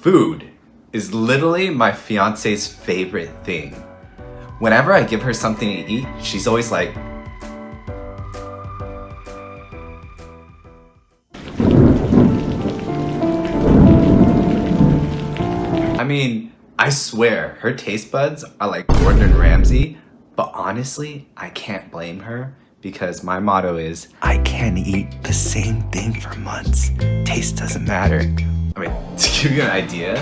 Food is literally my fiance's favorite thing. Whenever I give her something to eat, she's always like, I mean, I swear, her taste buds are like Gordon Ramsay, but honestly, I can't blame her because my motto is, I can eat the same thing for months. Taste doesn't matter. I mean, to give you an idea,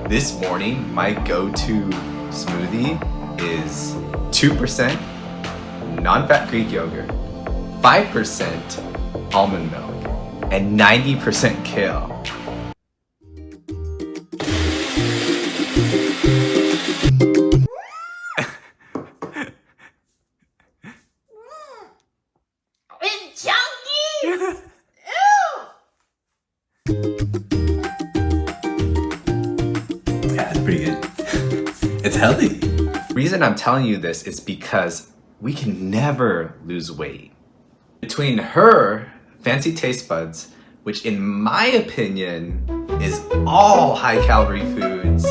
this morning, my go-to smoothie is 2% non-fat Greek yogurt, 5% almond milk, and 90% kale. It's chunky! Yeah, it's pretty good. It's healthy. The reason I'm telling you this is because we can never lose weight. Between her fancy taste buds, which in my opinion is all high calorie foods,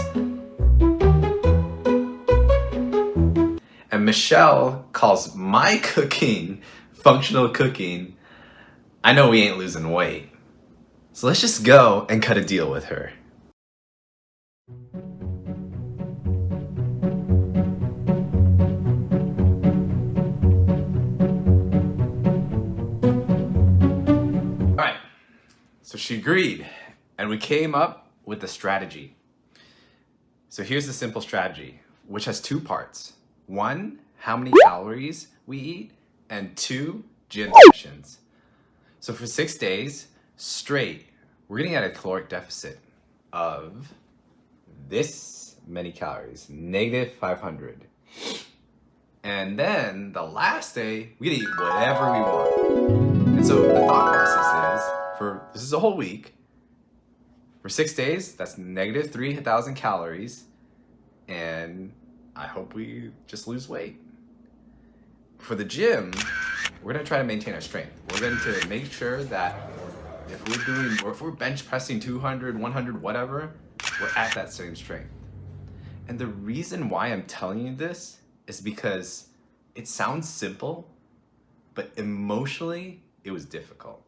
and Michelle calls my cooking functional cooking, I know we ain't losing weight. So let's just go and cut a deal with her. Alright, so she agreed, and we came up with a strategy. So here's the simple strategy, which has two parts. One, how many calories we eat, and 2, gym sessions. So for 6 days straight, we're getting at a caloric deficit of this many calories, negative 500. And then the last day, we can eat whatever we want. And so the thought process is, this is a whole week, for 6 days, that's negative 3,000 calories, and I hope we just lose weight. For the gym, we're gonna try to maintain our strength. We're going to make sure that if we're bench pressing 200, 100, whatever, we're at that same strength. And the reason why I'm telling you this is because it sounds simple, but emotionally, it was difficult.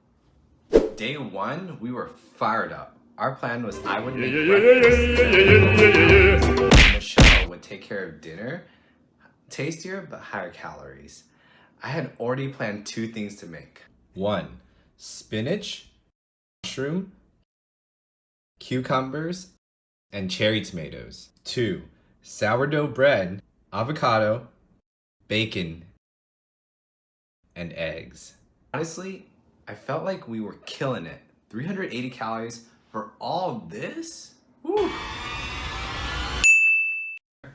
Day 1, we were fired up. Our plan was I would make breakfast, Michelle would take care of dinner, tastier but higher calories. I had already planned 2 things to make. 1, spinach, mushroom, cucumbers, and cherry tomatoes. 2, sourdough bread, avocado, bacon, and eggs. Honestly, I felt like we were killing it. 380 calories for all this? Woo.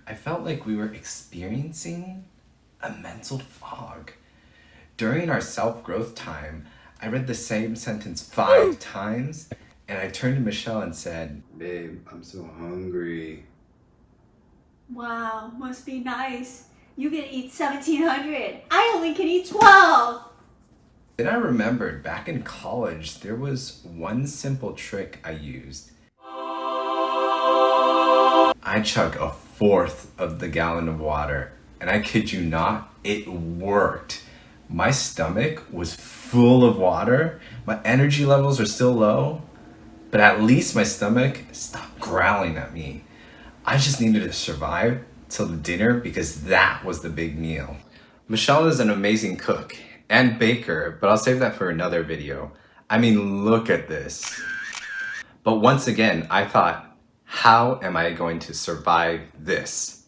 I felt like we were experiencing a mental fog. During our self-growth time, I read the same sentence 5 times, and I turned to Michelle and said, "Babe, I'm so hungry." Wow, must be nice. You can eat 1,700. I only can eat 12. Then I remembered back in college, there was one simple trick I used. I chug a 1/4 of the gallon of water, and I kid you not, it worked. My stomach was full of water, my energy levels are still low, but at least my stomach stopped growling at me. I just needed to survive till the dinner because that was the big meal. Michelle is an amazing cook and baker, but I'll save that for another video. I mean, look at this. But once again, I thought, how am I going to survive this?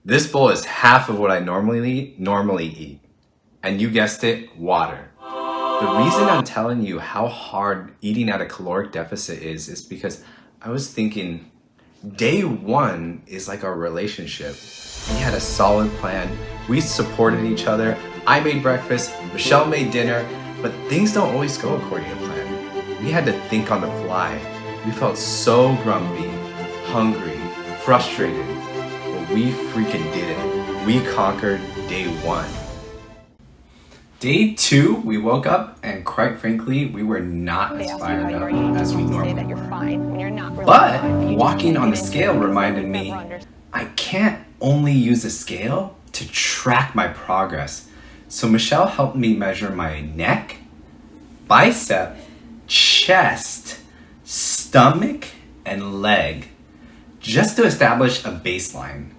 This bowl is half of what I normally eat. And you guessed it, water. The reason I'm telling you how hard eating at a caloric deficit is because I was thinking, day 1 is like our relationship. We had a solid plan, we supported each other, I made breakfast, Michelle made dinner, but things don't always go according to plan. We had to think on the fly. We felt so grumpy, hungry, frustrated, but we freaking did it. We conquered day 1. Day 2, we woke up and quite frankly, we were not as fired up as we normally were. But walking on the scale reminded me I can't only use a scale to track my progress. So Michelle helped me measure my neck, bicep, chest, stomach, and leg just to establish a baseline.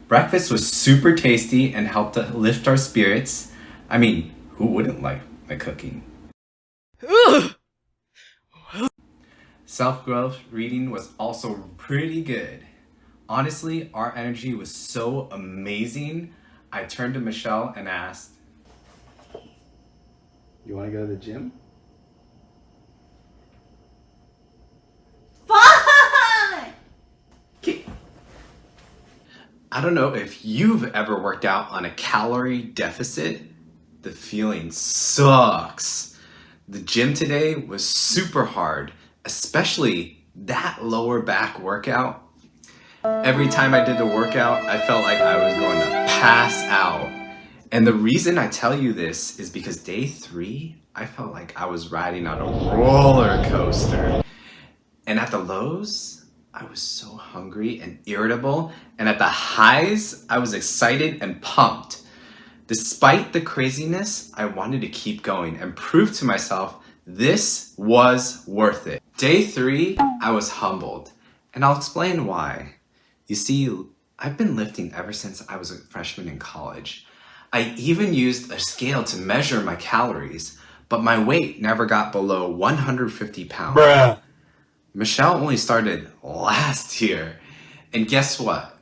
Breakfast was super tasty and helped to lift our spirits. I mean, who wouldn't like my cooking? Self-growth reading was also pretty good. Honestly, our energy was so amazing. I turned to Michelle and asked, "You want to go to the gym?" Fine! I don't know if you've ever worked out on a calorie deficit. The feeling sucks. The gym today was super hard, especially that lower back workout. Every time I did the workout, I felt like I was going to pass out. And the reason I tell you this is because day 3, I felt like I was riding on a roller coaster. And at the lows, I was so hungry and irritable. And at the highs, I was excited and pumped. Despite the craziness, I wanted to keep going and prove to myself this was worth it. Day 3, I was humbled. And I'll explain why. You see, I've been lifting ever since I was a freshman in college. I even used a scale to measure my calories, but my weight never got below 150 pounds. Bruh. Michelle only started last year. And guess what?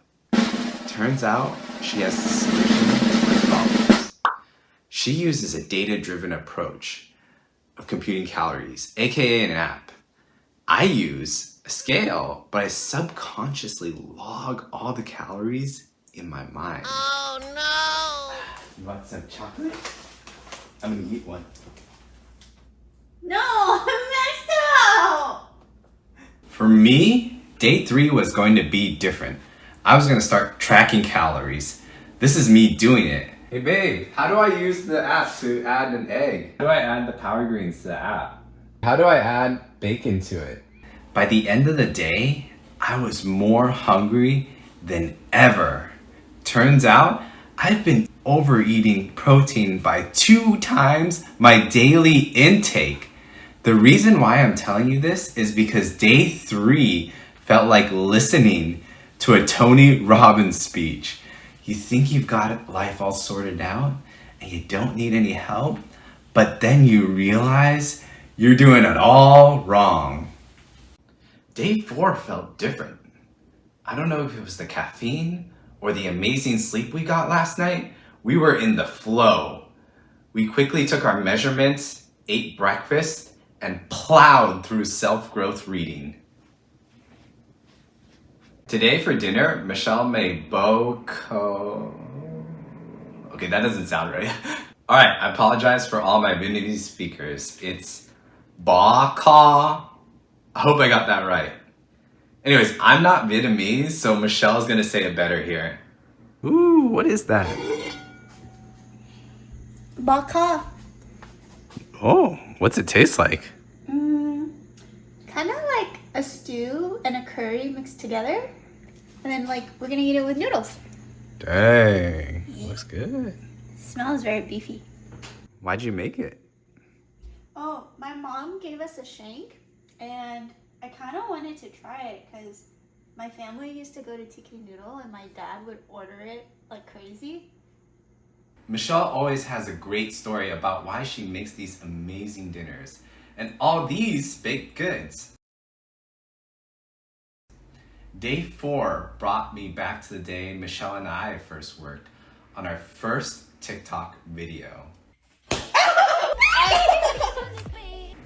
Turns out she has the solution to my problems. She uses a data-driven approach of computing calories, aka an app. I use a scale, but I subconsciously log all the calories in my mind. Oh no! You want some chocolate? I'm gonna eat one. No, I'm maxed out! For me, day 3 was going to be different. I was gonna start tracking calories. This is me doing it. Hey babe, how do I use the app to add an egg? How do I add the Power Greens to the app? How do I add bacon to it? By the end of the day, I was more hungry than ever. Turns out, I've been overeating protein by 2 times my daily intake. The reason why I'm telling you this is because day 3 felt like listening to a Tony Robbins speech. You think you've got life all sorted out and you don't need any help, but then you realize you're doing it all wrong. Day 4 felt different. I don't know if it was the caffeine or the amazing sleep we got last night. We were in the flow. We quickly took our measurements, ate breakfast, and plowed through self-growth reading. Today for dinner, Michelle made boko... Okay, that doesn't sound right. All right, I apologize for all my Vietnamese speakers. It's baka. I hope I got that right. Anyways, I'm not Vietnamese, so Michelle's gonna say it better here. Ooh, what is that? Baka. Oh, what's it taste like? Kind of like a stew and a curry mixed together. And then we're gonna eat it with noodles. Dang, looks good. Smells very beefy. Why'd you make it? Oh, my mom gave us a shank, and I kind of wanted to try it because my family used to go to Tiki Noodle and my dad would order it like crazy. Michelle always has a great story about why she makes these amazing dinners and all these baked goods. Day 4 brought me back to the day Michelle and I first worked on our first TikTok video.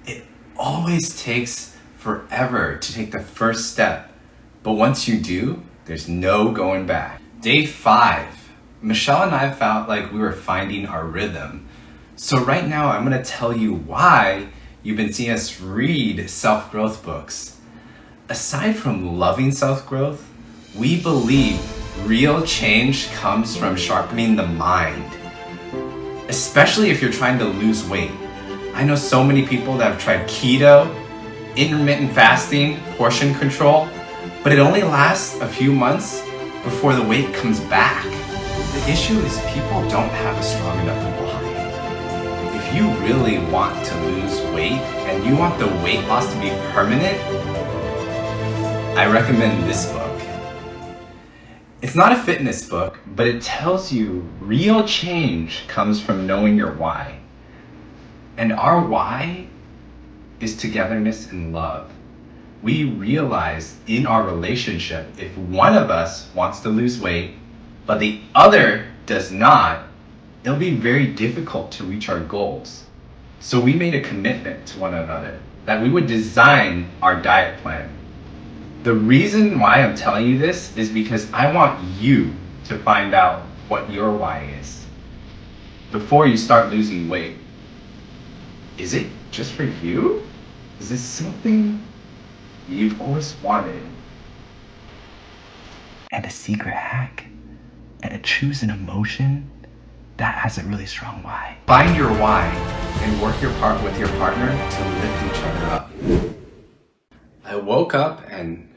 It always takes forever to take the first step, but once you do, there's no going back. Day 5, Michelle and I felt like we were finding our rhythm. So right now I'm gonna tell you why you've been seeing us read self-growth books. Aside from loving self-growth, we believe real change comes from sharpening the mind. especially if you're trying to lose weight. I know so many people that have tried keto, intermittent fasting, portion control, but it only lasts a few months before the weight comes back. The issue is people don't have a strong enough why. If you really want to lose weight and you want the weight loss to be permanent, I recommend this book. It's not a fitness book, but it tells you real change comes from knowing your why. And our why is togetherness and love. We realize in our relationship, if one of us wants to lose weight, but the other does not, it'll be very difficult to reach our goals. So we made a commitment to one another that we would design our diet plan. The reason why I'm telling you this is because I want you to find out what your why is before you start losing weight. Is it just for you? Is this something you've always wanted? And a secret hack? And choose an emotion that has a really strong why. Find your why and work your part with your partner to lift each other up. I woke up and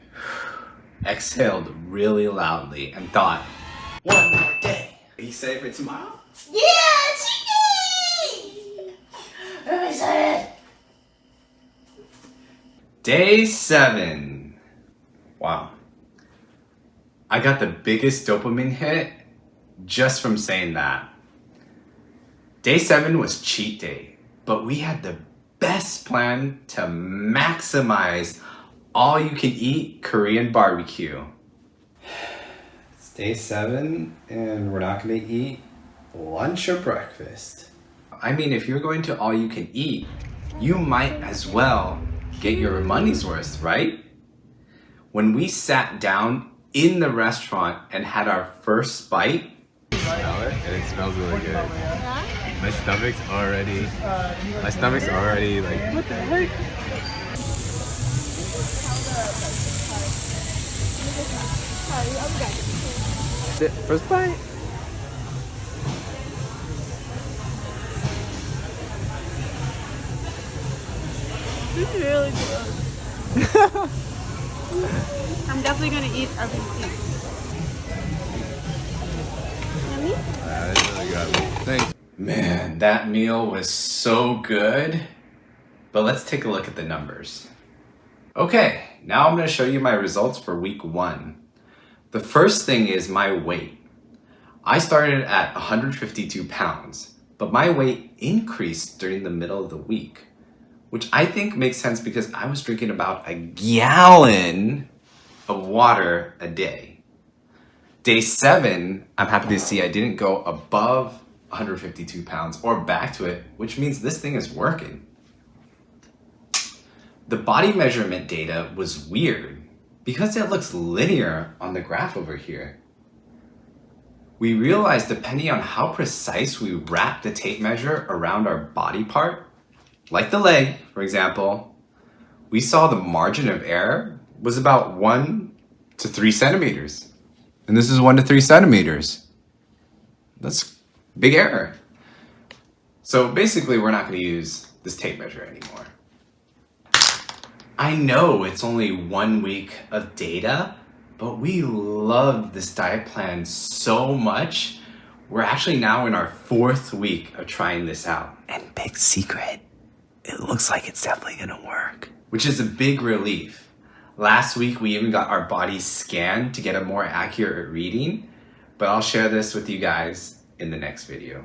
exhaled really loudly and thought, one more day. Are you excited for tomorrow? Yeah, Chicky! I'm excited. Day 7. Wow. I got the biggest dopamine hit just from saying that. Day 7 was cheat day, but we had the best plan to maximize all you can eat Korean barbecue. It's day 7 and we're not gonna eat lunch or breakfast. I mean, if you're going to all you can eat, you might as well get your money's worth, right? When we sat down in the restaurant and had our first bite, Smell it, and it smells really good. My stomach's already like, what the heck? First bite. This is really good. I'm definitely gonna eat everything. Yummy? Yeah, that's really good. Thanks. man, that meal was so good. But let's take a look at the numbers. Okay, now I'm gonna show you my results for week 1. The first thing is my weight. I started at 152 pounds, but my weight increased during the middle of the week, which I think makes sense because I was drinking about a gallon of water a day. Day 7, I'm happy to see I didn't go above 152 pounds or back to it, which means this thing is working. The body measurement data was weird because it looks linear on the graph over here. We realized depending on how precise we wrap the tape measure around our body part, like the leg, for example, we saw the margin of error was about 1 to 3 centimeters. And this is 1 to 3 centimeters. That's big error. So basically, we're not going to use this tape measure anymore. I know it's only 1 week of data, but we love this diet plan so much. We're actually now in our 4th week of trying this out. And big secret, it looks like it's definitely gonna work. Which is a big relief. Last week, we even got our bodies scanned to get a more accurate reading, but I'll share this with you guys in the next video.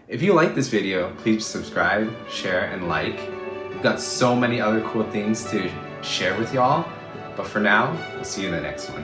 If you like this video, please subscribe, share, and like. We've got so many other cool things to share with y'all, but for now, we'll see you in the next one.